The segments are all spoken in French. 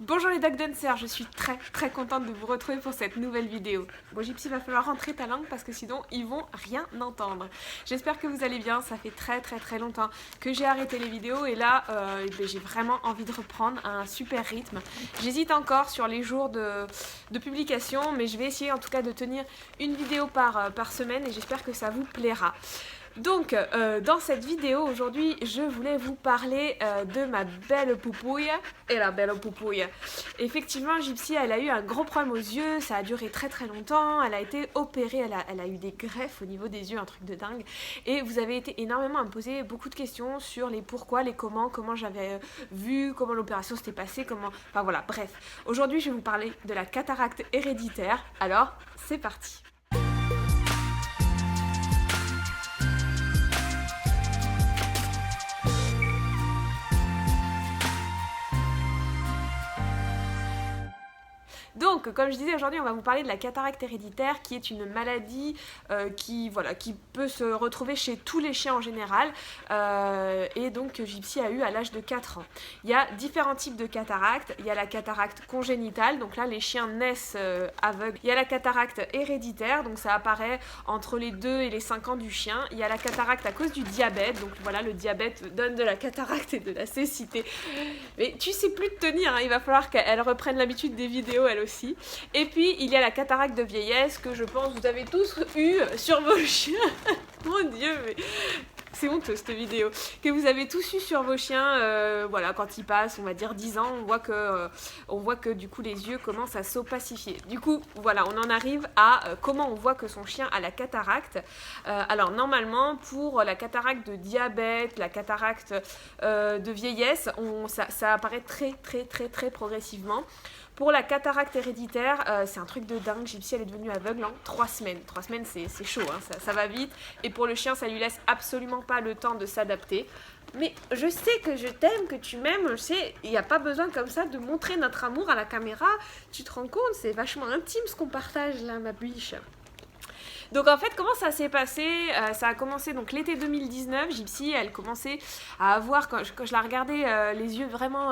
Bonjour les dog dancers, je suis très contente de vous retrouver pour cette nouvelle vidéo. Bon Gypsy, va falloir rentrer ta langue parce que sinon ils vont rien entendre. J'espère que vous allez bien, ça fait très longtemps que j'ai arrêté les vidéos et là j'ai vraiment envie de reprendre un super rythme. J'hésite encore sur les jours de publication, mais je vais essayer en tout cas de tenir une vidéo par semaine et j'espère que ça vous plaira. Donc, dans cette vidéo aujourd'hui, je voulais vous parler de ma belle poupouille et la belle poupouille. Effectivement, Gypsy, elle a eu un gros problème aux yeux, ça a duré très longtemps, elle a été opérée, elle a eu des greffes au niveau des yeux, un truc de dingue. Et vous avez été énormément à me poser beaucoup de questions sur les pourquoi, les comment j'avais vu, comment l'opération s'était passée, Enfin voilà, bref. Aujourd'hui, je vais vous parler de la cataracte héréditaire, alors c'est parti. Donc, comme je disais, aujourd'hui, on va vous parler de la cataracte héréditaire, qui est une maladie qui peut se retrouver chez tous les chiens en général, et donc que Gypsy a eu à l'âge de 4 ans. Il y a différents types de cataracte. Il y a la cataracte congénitale, donc là, les chiens naissent aveugles. Il y a la cataracte héréditaire, donc ça apparaît entre les 2 et les 5 ans du chien. Il y a la cataracte à cause du diabète, donc voilà, le diabète donne de la cataracte et de la cécité. Mais tu sais plus te tenir, hein, il va falloir qu'elle reprenne l'habitude des vidéos, elle aussi. Et puis il y a la cataracte de vieillesse que je pense vous avez tous eu sur vos chiens. Mon Dieu, mais c'est honteux cette vidéo. Que vous avez tous eu sur vos chiens, voilà, quand ils passent, on va dire 10 ans, on voit que du coup les yeux commencent à s'opacifier. Du coup, voilà, on en arrive à comment on voit que son chien a la cataracte. Alors normalement, pour la cataracte de diabète, la cataracte de vieillesse, ça apparaît très progressivement. Pour la cataracte héréditaire, c'est un truc de dingue. Gypsy, elle est devenue aveugle en 3 semaines. 3 semaines, c'est chaud, hein, ça va vite. Et pour le chien, ça lui laisse absolument pas le temps de s'adapter. Mais je sais que je t'aime, que tu m'aimes, je sais, il n'y a pas besoin comme ça de montrer notre amour à la caméra. Tu te rends compte, c'est vachement intime ce qu'on partage là, ma biche. Donc en fait, comment ça s'est passé? Ça a commencé donc l'été 2019. Gypsy, elle commençait à avoir, quand je la regardais les yeux vraiment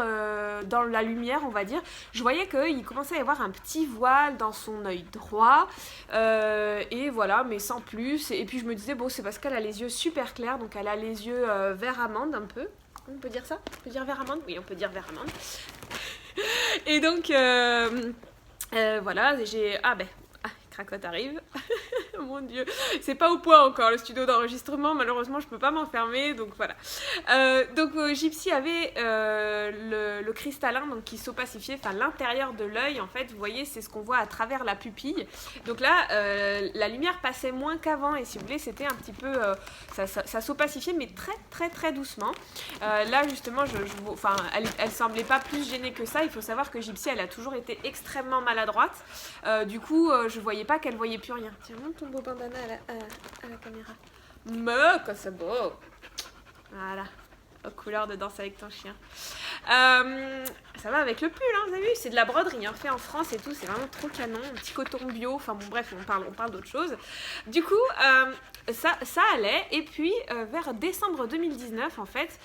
dans la lumière, on va dire, je voyais qu'il commençait à y avoir un petit voile dans son œil droit. Et voilà, mais sans plus. Et puis je me disais, bon, c'est parce qu'elle a les yeux super clairs, donc elle a les yeux vert amande un peu. On peut dire ça? On peut dire vert amande? Oui, on peut dire vert amande. Et donc, voilà, j'ai... Ah ben... Cracotte arrive. Mon Dieu, c'est pas au point encore le studio d'enregistrement, malheureusement je peux pas m'enfermer, donc voilà. Gypsy avait le cristallin donc, qui s'opacifiait, enfin l'intérieur de l'œil en fait, vous voyez, c'est ce qu'on voit à travers la pupille. Donc là, la lumière passait moins qu'avant et si vous voulez, c'était un petit peu, ça s'opacifiait mais très doucement. Là justement, elle semblait pas plus gênée que ça. Il faut savoir que Gypsy, elle a toujours été extrêmement maladroite. Du coup, je voyais pas qu'elle voyait plus rien. Tiens, montre ton beau bandana à la caméra. Mais que c'est beau. Voilà, aux couleurs de Danse avec ton chien. Ça va avec le pull, hein, vous avez vu, c'est de la broderie, hein, fait en France et tout, c'est vraiment trop canon, un petit coton bio, enfin bon bref, on parle d'autre chose. Du coup, ça allait, et puis vers décembre 2019, en fait,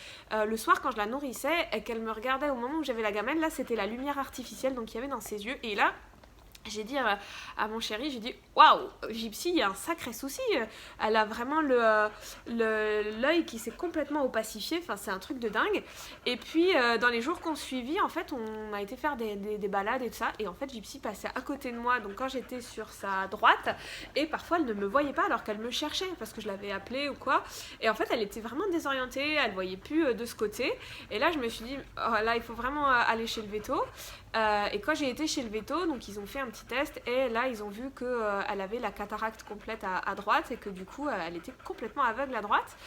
le soir quand je la nourrissais et qu'elle me regardait au moment où j'avais la gamelle, là c'était la lumière artificielle donc il y avait dans ses yeux, et là, j'ai dit à mon chéri, j'ai dit waouh, Gypsy, il y a un sacré souci. Elle a vraiment l'œil qui s'est complètement opacifié. Enfin, c'est un truc de dingue. Et puis, dans les jours qu'on suivit, en fait, on a été faire des balades et tout ça. Et en fait, Gypsy passait à côté de moi. Donc, quand j'étais sur sa droite, et parfois, elle ne me voyait pas alors qu'elle me cherchait parce que je l'avais appelée ou quoi. Et en fait, elle était vraiment désorientée. Elle voyait plus de ce côté. Et là, je me suis dit, oh, là, il faut vraiment aller chez le véto. Et quand j'ai été chez le véto, donc ils ont fait un petit test et là ils ont vu qu'elle avait la cataracte complète à droite et que du coup elle était complètement aveugle à droite.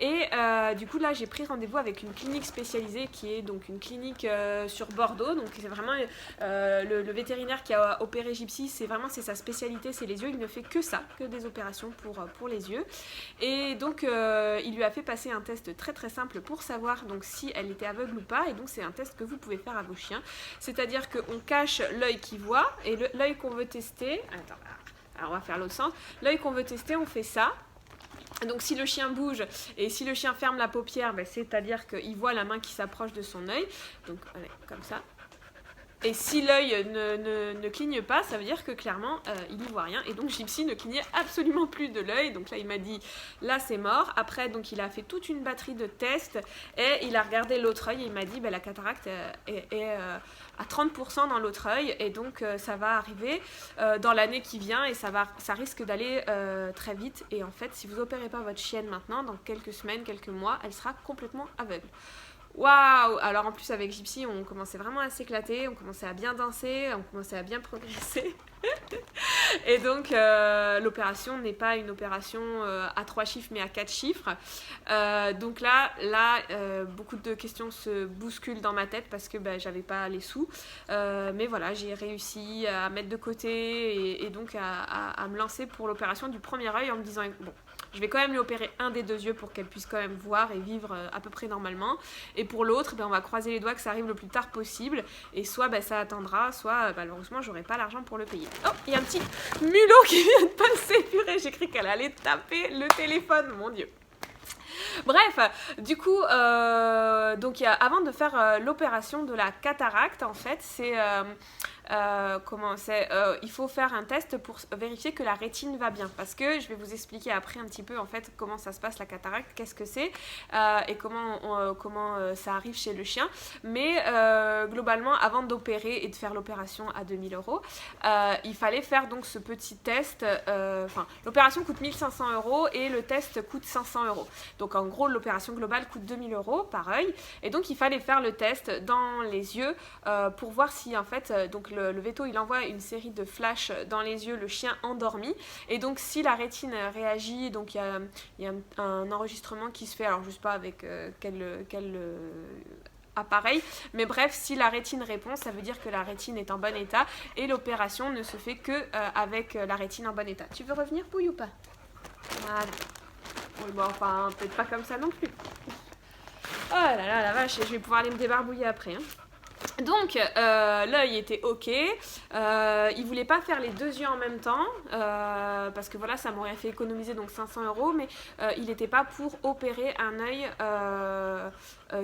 Et du coup là j'ai pris rendez-vous avec une clinique spécialisée qui est donc une clinique sur Bordeaux. Donc c'est vraiment le vétérinaire qui a opéré Gypsy, c'est sa spécialité, c'est les yeux. Il ne fait que ça, que des opérations pour les yeux. Et donc il lui a fait passer un test très simple pour savoir donc si elle était aveugle ou pas. Et donc c'est un test que vous pouvez faire à vos chiens. C'est-à-dire qu'on cache l'œil qui voit et l'œil qu'on veut tester. Attends, alors on va faire l'autre sens. L'œil qu'on veut tester, on fait ça. Donc si le chien bouge et si le chien ferme la paupière, c'est-à-dire qu'il voit la main qui s'approche de son œil. Donc allez, comme ça. Et si l'œil ne cligne pas, ça veut dire que clairement, il n'y voit rien. Et donc Gypsy ne clignait absolument plus de l'œil. Donc là, il m'a dit, là, c'est mort. Après, donc il a fait toute une batterie de tests et il a regardé l'autre œil et il m'a dit, la cataracte est à 30% dans l'autre œil. Et donc, ça va arriver dans l'année qui vient et ça risque d'aller très vite. Et en fait, si vous opérez pas votre chienne maintenant, dans quelques semaines, quelques mois, elle sera complètement aveugle. Waouh! Alors en plus avec Gypsy, on commençait vraiment à s'éclater, on commençait à bien danser, on commençait à bien progresser. Et donc l'opération n'est pas une opération à 3 chiffres mais à 4 chiffres. Donc là beaucoup de questions se bousculent dans ma tête parce que j'avais pas les sous. Mais voilà, j'ai réussi à mettre de côté et donc à me lancer pour l'opération du premier œil en me disant bon, je vais quand même lui opérer un des 2 yeux pour qu'elle puisse quand même voir et vivre à peu près normalement. Et pour l'autre, on va croiser les doigts que ça arrive le plus tard possible. Et soit ça attendra, soit malheureusement, j'aurai pas l'argent pour le payer. Oh, il y a un petit mulot qui vient de passer. Purée, j'ai cru qu'elle allait taper le téléphone, mon Dieu. Bref, du coup, donc avant de faire l'opération de la cataracte, en fait, il faut faire un test pour vérifier que la rétine va bien, parce que je vais vous expliquer après un petit peu en fait comment ça se passe la cataracte, qu'est-ce que c'est et comment ça arrive chez le chien. Mais globalement, avant d'opérer et de faire l'opération à 2000 €, il fallait faire donc ce petit test. L'opération coûte 1500 € et le test coûte 500 €. Donc en gros, l'opération globale coûte 2000 € par œil, et donc il fallait faire le test dans les yeux pour voir si en fait donc le veto il envoie une série de flashs dans les yeux, le chien endormi, et donc si la rétine réagit, donc il y a un enregistrement qui se fait, alors je sais pas avec quel appareil, mais bref, si la rétine répond, ça veut dire que la rétine est en bon état et l'opération ne se fait que avec la rétine en bon état. Tu veux revenir, Pouille, ou pas? Voilà. Bon, enfin, peut-être pas comme ça non plus. Oh là là, la vache, je vais pouvoir aller me débarbouiller après. Donc, l'œil était ok. Il voulait pas faire les 2 yeux en même temps parce que voilà, ça m'aurait fait économiser donc 500 €, mais il n'était pas pour opérer un œil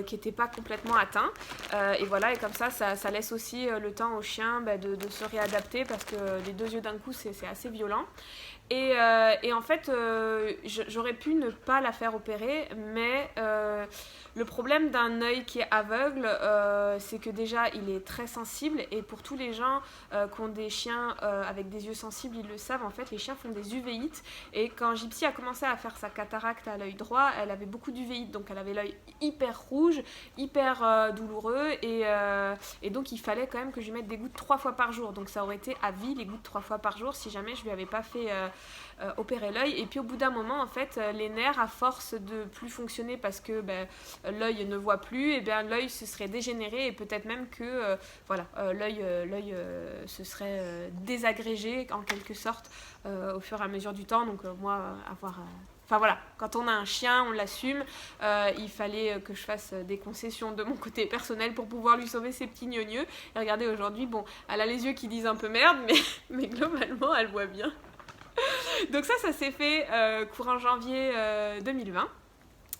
qui n'était pas complètement atteint. Et voilà, et comme ça laisse aussi le temps au chien de se réadapter parce que les 2 yeux d'un coup, c'est assez violent. Et en fait, j'aurais pu ne pas la faire opérer, mais le problème d'un œil qui est aveugle, c'est que déjà, il est très sensible. Et pour tous les gens qui ont des chiens avec des yeux sensibles, ils le savent, en fait, les chiens font des uvéites. Et quand Gypsy a commencé à faire sa cataracte à l'œil droit, elle avait beaucoup d'uvéites. Donc, elle avait l'œil hyper rouge, hyper douloureux. Et donc, il fallait quand même que je lui mette des gouttes 3 fois par jour. Donc, ça aurait été à vie, les gouttes 3 fois par jour, si jamais je lui avais pas fait opérer l'œil. Et puis au bout d'un moment, en fait, les nerfs, à force de plus fonctionner parce que l'œil ne voit plus, et bien l'œil se serait dégénéré et peut-être même que l'œil se serait désagrégé en quelque sorte au fur et à mesure du temps. Donc Enfin voilà, quand on a un chien, on l'assume. Il fallait que je fasse des concessions de mon côté personnel pour pouvoir lui sauver ses petits gneugneux. Et regardez, aujourd'hui, bon, elle a les yeux qui disent un peu merde, mais globalement, elle voit bien. Donc ça s'est fait courant janvier 2020.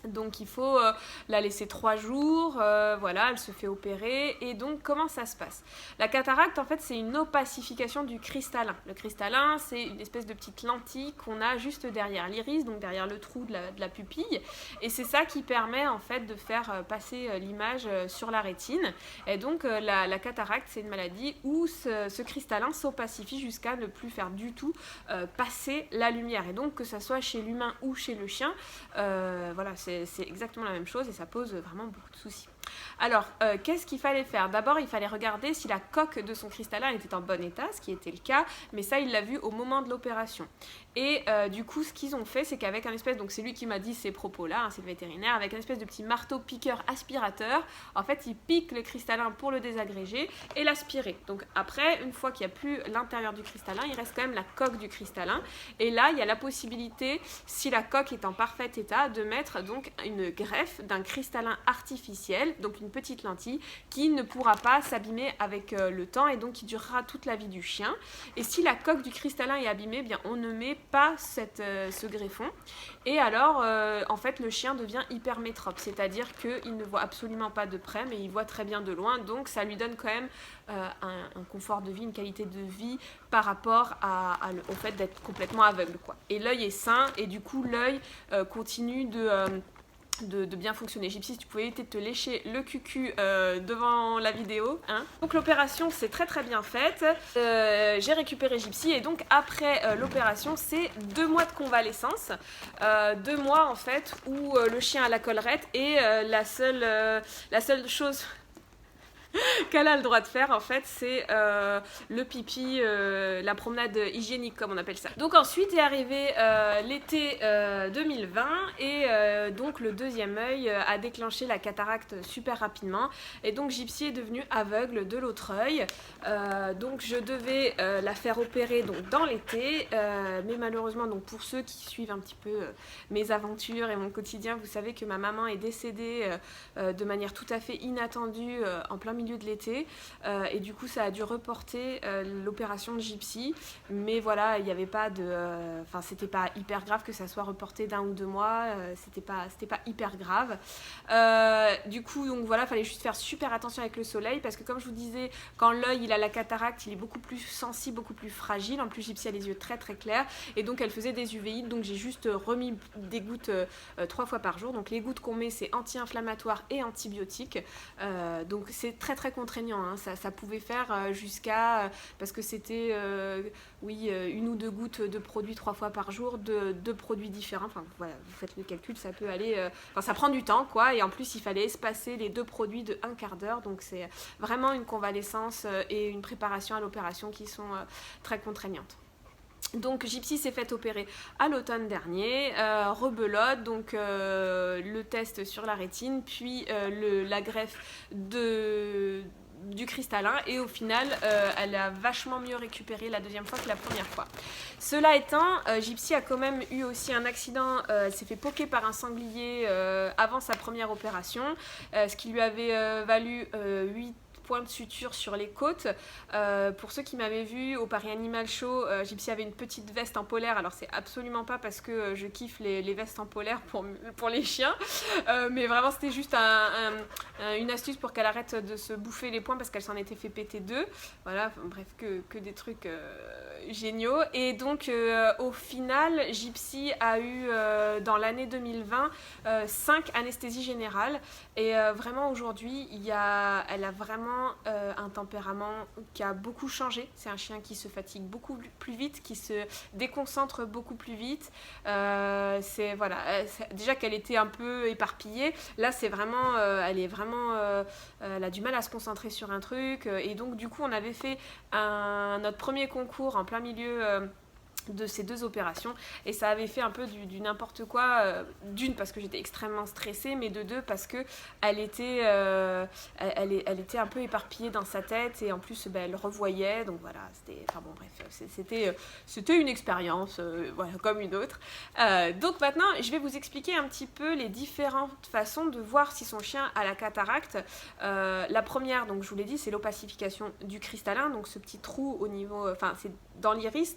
Donc il faut la laisser 3 jours, voilà, elle se fait opérer. Et donc comment ça se passe? La cataracte, en fait, c'est une opacification du cristallin. Le cristallin, c'est une espèce de petite lentille qu'on a juste derrière l'iris, donc derrière le trou de la pupille. Et c'est ça qui permet en fait de faire passer l'image sur la rétine. Et donc la cataracte, c'est une maladie où ce cristallin s'opacifie jusqu'à ne plus faire du tout passer la lumière. Et donc que ça soit chez l'humain ou chez le chien, voilà, c'est exactement la même chose et ça pose vraiment beaucoup de soucis. Alors, qu'est-ce qu'il fallait faire? D'abord, il fallait regarder si la coque de son cristallin était en bon état, ce qui était le cas, mais ça, il l'a vu au moment de l'opération. Et du coup, ce qu'ils ont fait, c'est qu'avec un espèce, donc c'est lui qui m'a dit ces propos-là, hein, c'est le vétérinaire, avec un espèce de petit marteau piqueur aspirateur, en fait, il pique le cristallin pour le désagréger et l'aspirer. Donc après, une fois qu'il n'y a plus l'intérieur du cristallin, il reste quand même la coque du cristallin. Et là, il y a la possibilité, si la coque est en parfait état, de mettre donc une greffe d'un cristallin artificiel lunette, donc une petite lentille, qui ne pourra pas s'abîmer avec le temps et donc qui durera toute la vie du chien. Et si la coque du cristallin est abîmée, eh bien on ne met pas ce greffon. Et alors, en fait, le chien devient hypermétrope, c'est-à-dire qu'il ne voit absolument pas de près, mais il voit très bien de loin, donc ça lui donne quand même un confort de vie, une qualité de vie par rapport au fait d'être complètement aveugle, quoi. Et l'œil est sain, et du coup, l'œil continue de bien fonctionner. Gypsy, si tu pouvais éviter de te lécher le cucu devant la vidéo, hein. Donc l'opération s'est très très bien faite. J'ai récupéré Gypsy et donc après l'opération, c'est 2 mois de convalescence. 2 mois en fait où le chien a la collerette et la seule chose qu'elle a le droit de faire en fait, c'est le pipi, la promenade hygiénique comme on appelle ça. Donc ensuite est arrivé l'été 2020 et donc le deuxième œil a déclenché la cataracte super rapidement et donc Gypsy est devenue aveugle de l'autre œil. Donc je devais la faire opérer donc dans l'été, mais malheureusement donc pour ceux qui suivent un petit peu mes aventures et mon quotidien, vous savez que ma maman est décédée de manière tout à fait inattendue en plein milieu de l'été et du coup ça a dû reporter l'opération de Gypsy, mais voilà, il n'y avait pas de enfin c'était pas hyper grave que ça soit reporté d'1 ou 2 mois, c'était pas hyper grave. Du coup donc voilà, fallait juste faire super attention avec le soleil parce que comme je vous disais, quand l'œil il a la cataracte, il est beaucoup plus sensible, beaucoup plus fragile. En plus Gypsy a les yeux très très clairs et donc elle faisait des uvéites, donc j'ai juste remis des gouttes 3 fois par jour. Donc les gouttes qu'on met c'est anti-inflammatoire et antibiotique, donc c'est très très contraignant, hein. Ça pouvait faire jusqu'à, parce que c'était 1 ou 2 gouttes de produits 3 fois par jour, de produits différents, enfin voilà, vous faites le calcul, ça peut aller, enfin ça prend du temps quoi, et en plus il fallait espacer les 2 produits de 1/4 d'heure, donc c'est vraiment une convalescence et une préparation à l'opération qui sont très contraignantes. Donc Gypsy s'est fait opérer à l'automne dernier, rebelote, donc le test sur la rétine, puis la greffe du cristallin et au final elle a vachement mieux récupéré la deuxième fois que la première fois. Cela étant, Gypsy a quand même eu aussi un accident, elle s'est fait poquer par un sanglier avant sa première opération, ce qui lui avait valu 8 points de suture sur les côtes. Pour ceux qui m'avaient vu au Paris Animal Show, Gypsy avait une petite veste en polaire. Alors c'est absolument pas parce que je kiffe les vestes en polaire pour les chiens, mais vraiment c'était juste une astuce pour qu'elle arrête de se bouffer les poings parce qu'elle s'en était fait péter 2. Voilà, bref, que des trucs géniaux. Et donc au final, Gypsy a eu dans l'année 2020 5 anesthésies générales et vraiment aujourd'hui elle a vraiment un tempérament qui a beaucoup changé. C'est un chien qui se fatigue beaucoup plus vite, qui se déconcentre beaucoup plus vite. C'est voilà, déjà qu'elle était un peu éparpillée, là c'est vraiment, elle a du mal à se concentrer sur un truc. Et donc du coup on avait fait notre premier concours en plein milieu de ces 2 opérations et ça avait fait un peu du n'importe quoi, d'une parce que j'étais extrêmement stressée, mais de 2 parce que elle était un peu éparpillée dans sa tête et en plus elle revoyait, donc voilà, c'était, enfin bon bref, c'était une expérience voilà, comme une autre. Donc maintenant je vais vous expliquer un petit peu les différentes façons de voir si son chien a la cataracte. La première, donc je vous l'ai dit, c'est l'opacification du cristallin, donc ce petit trou au niveau, enfin c'est dans l'iris,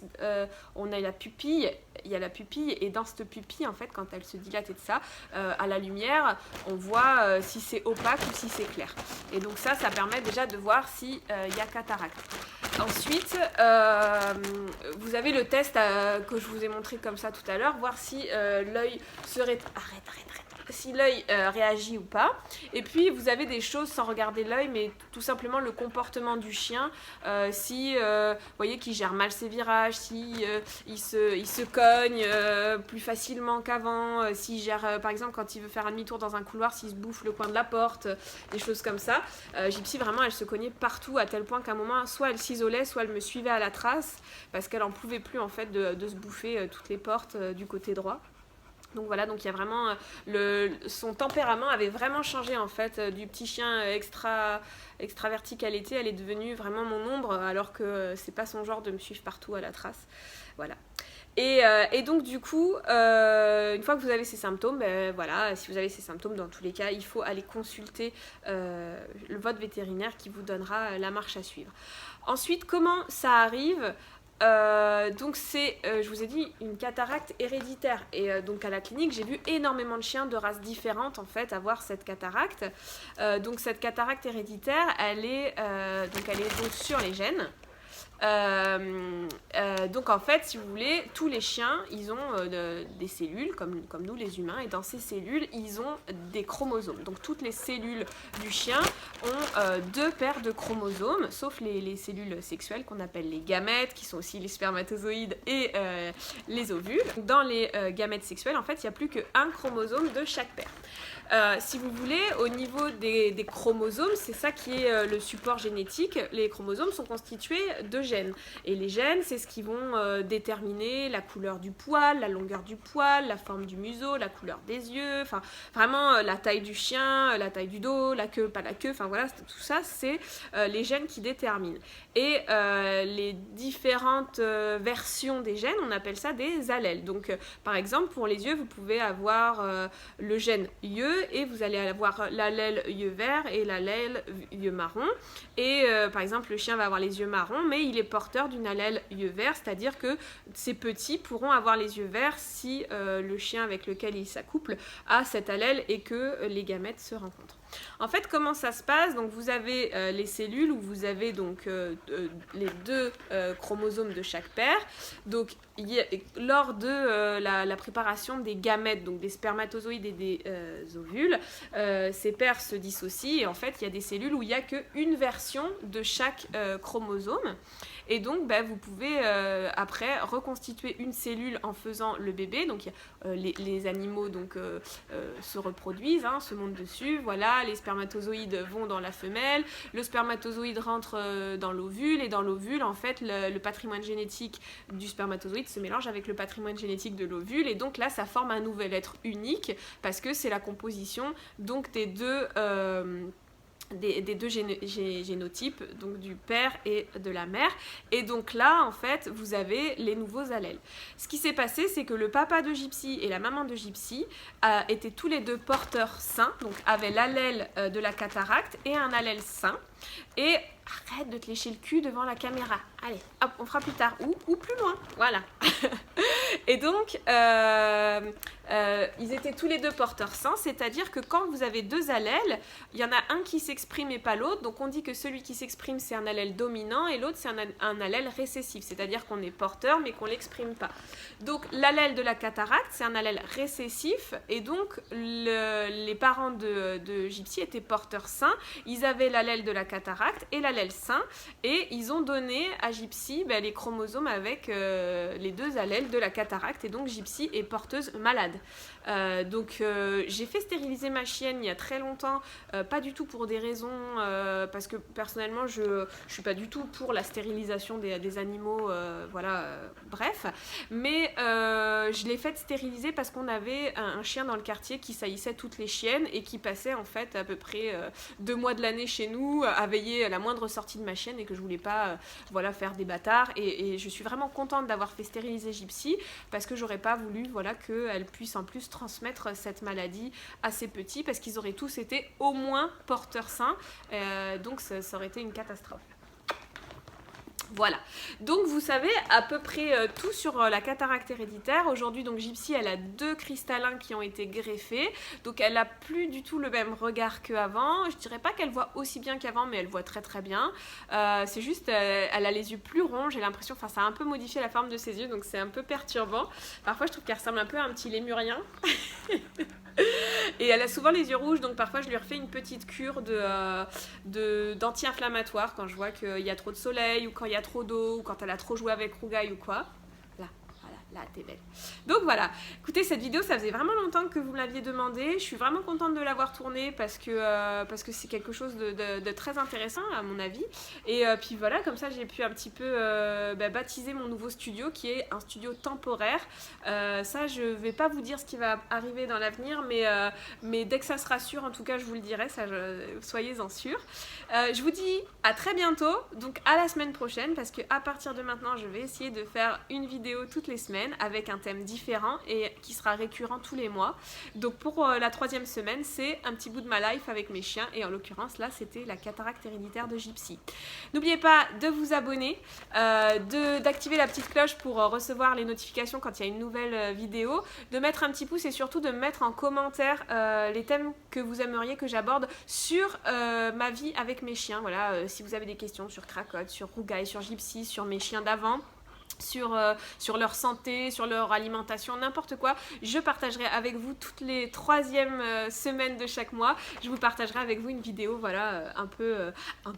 on a la pupille, il y a la pupille et dans cette pupille en fait quand elle se dilate et de ça, à la lumière on voit si c'est opaque ou si c'est clair, et donc ça permet déjà de voir si il y a cataracte. Ensuite vous avez le test que je vous ai montré comme ça tout à l'heure, voir si l'œil serait si l'œil réagit ou pas. Et puis vous avez des choses sans regarder l'œil, mais tout simplement le comportement du chien, si vous voyez qu'il gère mal ses virages, si il se cogne plus facilement qu'avant, s'il gère par exemple quand il veut faire un demi-tour dans un couloir, s'il se bouffe le coin de la porte, des choses comme ça. Gypsy vraiment elle se cognait partout à tel point qu'à un moment soit elle s'isolait, soit elle me suivait à la trace parce qu'elle en pouvait plus en fait de se bouffer toutes les portes du côté droit. Donc voilà, donc il y a vraiment son tempérament avait vraiment changé en fait, du petit chien extraverti qu'elle était, elle est devenue vraiment mon ombre, alors que c'est pas son genre de me suivre partout à la trace. Voilà. Et donc du coup, une fois que vous avez ces symptômes, voilà, si vous avez ces symptômes, dans tous les cas, il faut aller consulter votre vétérinaire qui vous donnera la marche à suivre. Ensuite, comment ça arrive? Donc c'est, je vous ai dit, une cataracte héréditaire. Et donc à la clinique, j'ai vu énormément de chiens de races différentes en fait avoir cette cataracte. Donc cette cataracte héréditaire, elle est donc sur les gènes. Donc en fait, si vous voulez, tous les chiens, ils ont des cellules comme nous les humains, et dans ces cellules, ils ont des chromosomes. Donc toutes les cellules du chien ont 2 paires de chromosomes, sauf les cellules sexuelles qu'on appelle les gamètes, qui sont aussi les spermatozoïdes et les ovules. Dans les gamètes sexuelles, en fait, il n'y a plus qu'un chromosome de chaque paire. Si vous voulez, au niveau des chromosomes, c'est ça qui est le support génétique. Les chromosomes sont constitués de gènes. Et les gènes, c'est ce qui vont déterminer la couleur du poil, la longueur du poil, la forme du museau, la couleur des yeux, enfin vraiment la taille du chien, la taille du dos, la queue, pas la queue, enfin voilà, tout ça, c'est les gènes qui déterminent. Et les différentes versions des gènes, on appelle ça des allèles. Donc par exemple, pour les yeux, vous pouvez avoir le gène yeux, et vous allez avoir l'allèle yeux vert et l'allèle yeux marron. Et par exemple, le chien va avoir les yeux marrons, mais il est porteur d'une allèle yeux vert, c'est-à-dire que ces petits pourront avoir les yeux verts si le chien avec lequel il s'accouple a cette allèle et que les gamètes se rencontrent. En fait, comment ça se passe? Donc vous avez les cellules où vous avez donc les 2 chromosomes de chaque paire. Donc lors de la préparation des gamètes, donc des spermatozoïdes et des ovules, ces paires se dissocient et en fait il y a des cellules où il n'y a qu'une version de chaque chromosome. Et donc vous pouvez après reconstituer une cellule en faisant le bébé. Donc les animaux donc, se reproduisent, hein, se montent dessus, voilà, les spermatozoïdes vont dans la femelle, le spermatozoïde rentre dans l'ovule, et dans l'ovule en fait le patrimoine génétique du spermatozoïde se mélange avec le patrimoine génétique de l'ovule, et donc là ça forme un nouvel être unique parce que c'est la composition donc des deux génotypes, donc du père et de la mère. Et donc là, en fait, vous avez les nouveaux allèles. Ce qui s'est passé, c'est que le papa de Gypsy et la maman de Gypsy étaient tous les 2 porteurs sains, donc avaient l'allèle de la cataracte et un allèle sain. Et arrête de te lécher le cul devant la caméra. Allez, hop, on fera plus tard. Ou plus loin. Voilà. Et donc, ils étaient tous les 2 porteurs sains, c'est-à-dire que quand vous avez 2 allèles, il y en a un qui s'exprime et pas l'autre. Donc on dit que celui qui s'exprime, c'est un allèle dominant, et l'autre, c'est un allèle récessif. C'est-à-dire qu'on est porteur, mais qu'on ne l'exprime pas. Donc l'allèle de la cataracte, c'est un allèle récessif. Et donc, les parents de Gypsy étaient porteurs sains. Ils avaient l'allèle de la cataracte et l'allèle sain, et ils ont donné à Gypsy les chromosomes avec les 2 allèles de la cataracte, et donc Gypsy est porteuse malade. Donc j'ai fait stériliser ma chienne il y a très longtemps, pas du tout pour des raisons parce que personnellement je suis pas du tout pour la stérilisation des animaux, voilà, bref, mais je l'ai fait stériliser parce qu'on avait un chien dans le quartier qui saillissait toutes les chiennes et qui passait en fait à peu près 2 mois de l'année chez nous à veiller à la moindre sortie de ma chienne, et que je voulais pas voilà, faire des bâtards, et je suis vraiment contente d'avoir fait stériliser Gypsy parce que j'aurais pas voulu voilà, qu'elle puisse en plus transmettre cette maladie à ses petits, parce qu'ils auraient tous été au moins porteurs sains, donc ça aurait été une catastrophe. Voilà, donc vous savez à peu près tout sur la cataracte héréditaire. Aujourd'hui, donc Gypsy, elle a 2 cristallins qui ont été greffés, donc elle a plus du tout le même regard qu'avant. Je dirais pas qu'elle voit aussi bien qu'avant, mais elle voit très très bien. C'est juste, elle a les yeux plus ronds, j'ai l'impression, enfin ça a un peu modifié la forme de ses yeux, donc c'est un peu perturbant. Parfois je trouve qu'elle ressemble un peu à un petit lémurien. Et elle a souvent les yeux rouges, donc parfois je lui refais une petite cure d'anti-inflammatoire quand je vois qu'il y a trop de soleil, ou quand il y a trop d'eau, ou quand elle a trop joué avec Rougail ou quoi. Là, t'es belle. Donc voilà, écoutez, cette vidéo, ça faisait vraiment longtemps que vous me l'aviez demandé. Je suis vraiment contente de l'avoir tournée parce que c'est quelque chose de très intéressant à mon avis. Et puis voilà, comme ça, j'ai pu un petit peu baptiser mon nouveau studio qui est un studio temporaire. Ça, je vais pas vous dire ce qui va arriver dans l'avenir, mais dès que ça sera sûr, en tout cas, je vous le dirai, ça, soyez-en sûrs. Je vous dis à très bientôt, donc à la semaine prochaine, parce qu'à partir de maintenant, je vais essayer de faire une vidéo toutes les semaines. semaine avec un thème différent et qui sera récurrent tous les mois. Donc pour la 3e semaine, c'est un petit bout de ma life avec mes chiens et en l'occurrence là c'était la cataracte héréditaire de Gypsy. N'oubliez pas de vous abonner, d'activer la petite cloche pour recevoir les notifications quand il y a une nouvelle vidéo, de mettre un petit pouce et surtout de mettre en commentaire les thèmes que vous aimeriez que j'aborde sur ma vie avec mes chiens. Voilà, si vous avez des questions sur Cracotte, sur Rougaille, sur Gypsy, sur mes chiens d'avant, sur leur santé, sur leur alimentation, n'importe quoi, je partagerai avec vous toutes les 3e semaines de chaque mois. Je vous partagerai avec vous une vidéo, voilà, un peu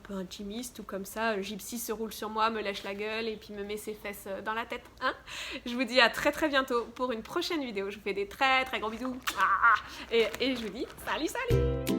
intimiste ou comme ça. Gypsy se roule sur moi, me lèche la gueule et puis me met ses fesses dans la tête. Hein, je vous dis à très très bientôt pour une prochaine vidéo. Je vous fais des très très gros bisous et je vous dis salut salut.